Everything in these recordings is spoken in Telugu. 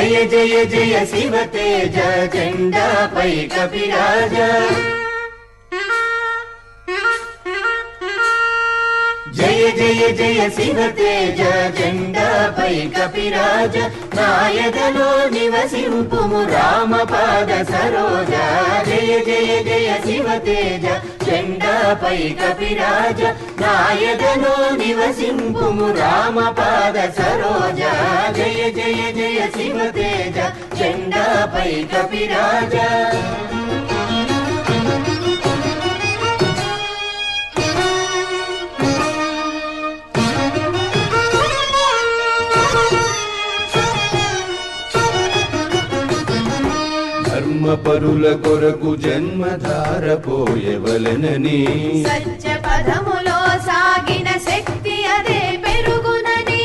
జయ జయ జయ శివ తేజ జెండాపై కపిరాజ జయ జయ జయ శివ తేజ జెండాపై కపిరాజ నాయదలో నివసింపుము రామపాద సరోజ జయ జయ జయ శివ తేజ జెండాపై కపిరాజ నాయదలో నివసింపుము రామపాద సరోజ జయ జయ జయ శివ తేజ జెండాపై కపిరాజ పరుల కొరకు జన్మధార పోయవలెనని సత్య పదములో సాగిన శక్తి అదే పెరుగునని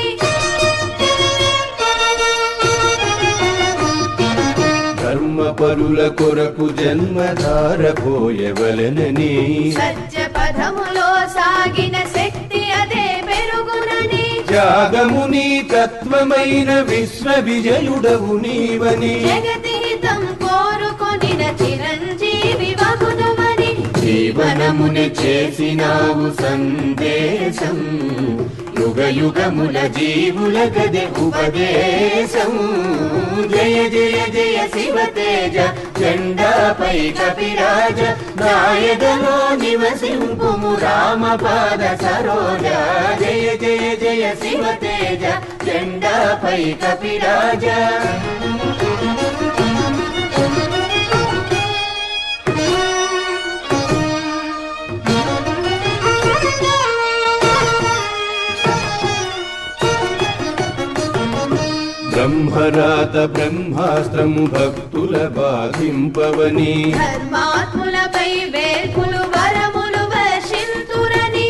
ధర్మ పరుల కొరకు జన్మధార పోయవలెనని సత్య పదములో సాగిన శక్తి అదే పెరుగునని త్యాగముని తత్వమైన విశ్వ విజయుడవు నీవని జగతి హితం కోరుకొనిన చిరంజీవి వగుదువని జీవనముని చేసినావు సందేశం యుగ యుగముల జీవుల గదే ఉపదేశం జయ జయ జయ శివ తేజ జెండాపై కపిరాజ నాయదలో నివసింపుము రామపాద సరోజ జయ జయ జయ శివ తేజ జెండాపై కపిరాజ బ్రహ్మరాత బ్రహ్మాస్త్రము భక్తుల బాధింపవని ధర్మాత్ములపై వేల్పులు వరములు వర్షింతురని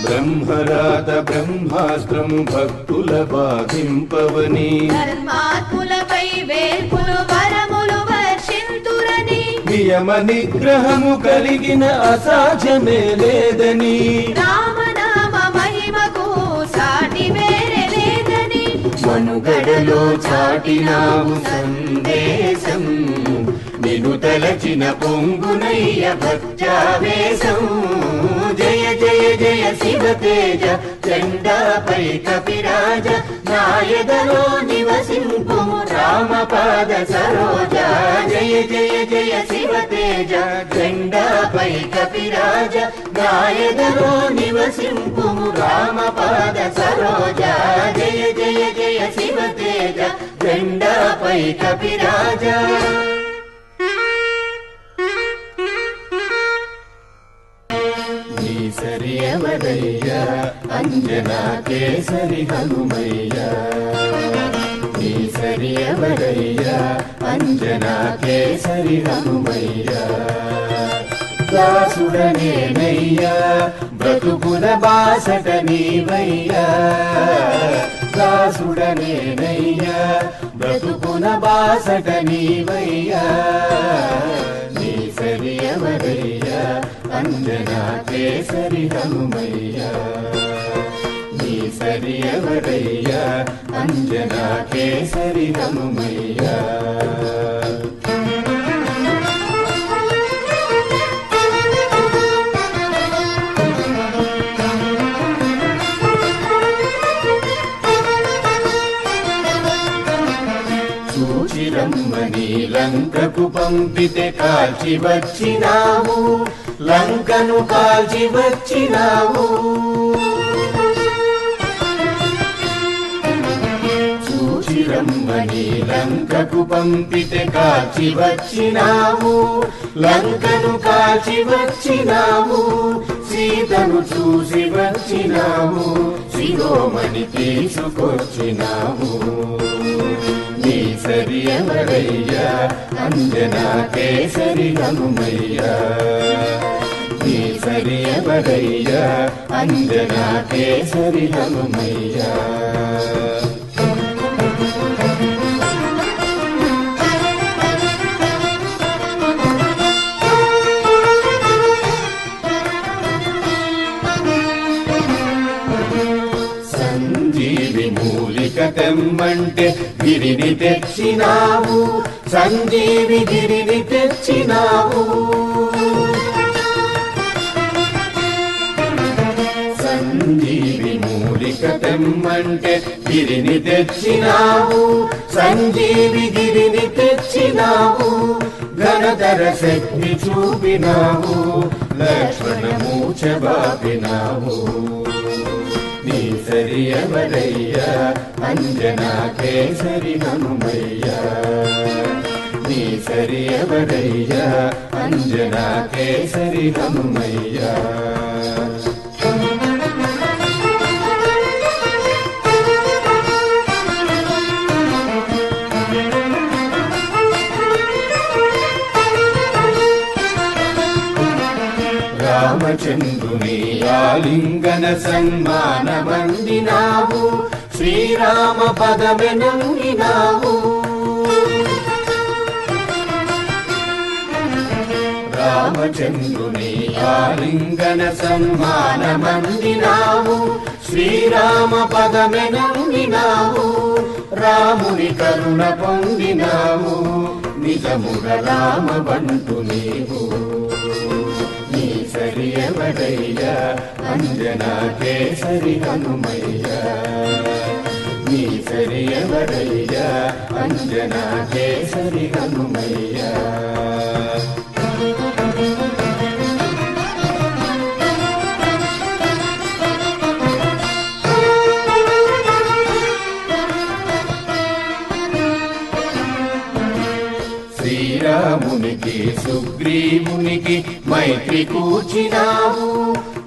బ్రహ్మరాత బ్రహ్మాస్త్రము భక్తుల బాధింపవని ధర్మాత్ములపై వేల్పులు వరములు వర్షింతురని నియమ నిగ్రహము కలిగిన అసాధ్యమే లేదని రామనామ మహిమకు సాటి వేరే లేదని మనుగడలో చాటినావు సందేశం నిను తలచిన పొంగునయ్య భక్త్యావేశం జయ జయ జయ శివ తేజ జెండాపై కపిరాజ నాయదలో నివసింపుము రామపాద సరోజ జయ జయ జయ శివ తేజ జెండాపై కపిరాజ నాయదలో నివసింపుము రామపాద సరోజ జయ జయ జయ శివ తేజ జెండాపై కపిరాజ కేసరి ఎవరయ్య అంజనా కేసరి హనుమయ్య కేసరి ఎవరయ్య అంజనా కేసరి హనుమయ్య దాసుడనేనయ్యా బ్రతుకుల బాసట నీవయ్యా దాసుడనేనయ్యా బ్రతుకుల బాసట నీవయ్యా కేసరి ఎవరయ్యా అంజనా కేసరి హనుమయ్య కేసరి ఎవరయ్యా అంజనా కేసరి హనుమయ్య చూచిరమ్మని లంకకు పంపితే కాల్చి వచ్చినావు లంకను కాల్చి వచ్చినావు చూచిరమ్మని లంకకు పంపితే కాల్చి వచ్చినావు లంకను కాల్చి వచ్చినావు సీతను చూసి వచ్చినావు శిరోమణి తీసుకొచ్చినావు కేసరి ఎవరయ్యా అంజనా కేసరి హనుమయ్య కేసరి ఎవరయ్యా అంజనా కేసరి హనుమయ్య సంజీవి మూలిక తెమ్మంటే గిరిని తెచ్చినావు, సంజీవి గిరిని తెచ్చినావు. సంజీవి మూలిక తెమ్మంటే గిరిని తెచ్చినావు, సంజీవి గిరిని తెచ్చినావు. ఘనతర శక్తి చూపినావు, లక్ష్మణ మూచబాపినావు. నీ సరి ఎవరయ్యా అంజనా కేసరి హనుమయ్యా, నీ సరి ఎవరయ్యా అంజనా కేసరి హనుమయ్యా. రామచంద్రుని ఆలింగన సన్మానమందినావు, శ్రీరామ పదమెనంగినావు. రామచంద్రుని ఆలింగన సన్మానమందినావు, శ్రీరామ పదమెనంగినావు. రాముని కరుణ పొందినావు, నిజముగ రామ బంటు నీవు. నీ సరి ఎవరయ్యా అంజనా కేసరి హనుమయ్యా, నీ సరి ఎవరయ్యా అంజనా కేసరి హనుమయ్యా. శ్రీరామునికి సుగ్రీవునికి మైత్రి కూర్చినావు,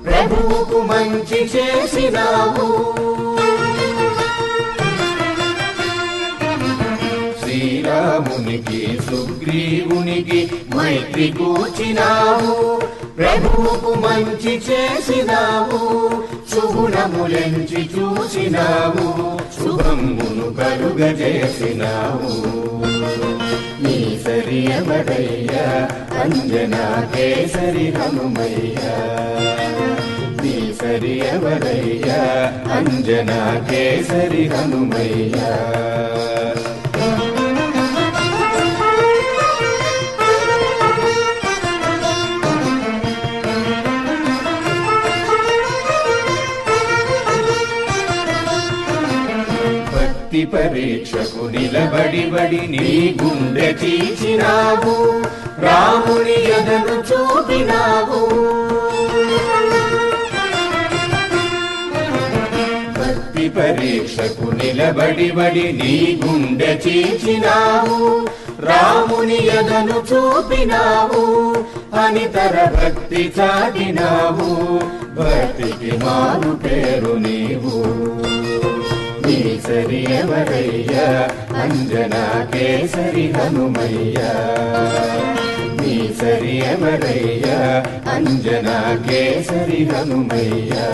ప్రభువుకు మంచి చేసినావు. శ్రీరామునికి సుగ్రీవునికి మైత్రి కూర్చినావు, ప్రభువుకు మంచి చేసినావు. శుభునములెంచి చూసినావు, శుభమును కలుగజేసినావు. నీ సరి ఎవరయ్యా అంజనా కేసరి హనుమయ్యా, నీ సరి ఎవరయ్యా అంజనా కేసరి హనుమయ్యా. భక్తి పరీక్షకు నిలబడి నీ గుండె చీచినావు, రాముని ఎదను చూపినావు. భక్తి పరీక్షకు నిలబడి నీ గుండె చీచినావు, రాముని ఎదను చూపినావు. అనితర భక్తి చాటినావు, భక్తికి మారు పేరు నీవు. నీ సరి ఎవరయ్యా అంజనా కేసరి హనుమయ్యా, నీ సరి ఎవరయ్యా అంజనా కేసరి హనుమయ్యా.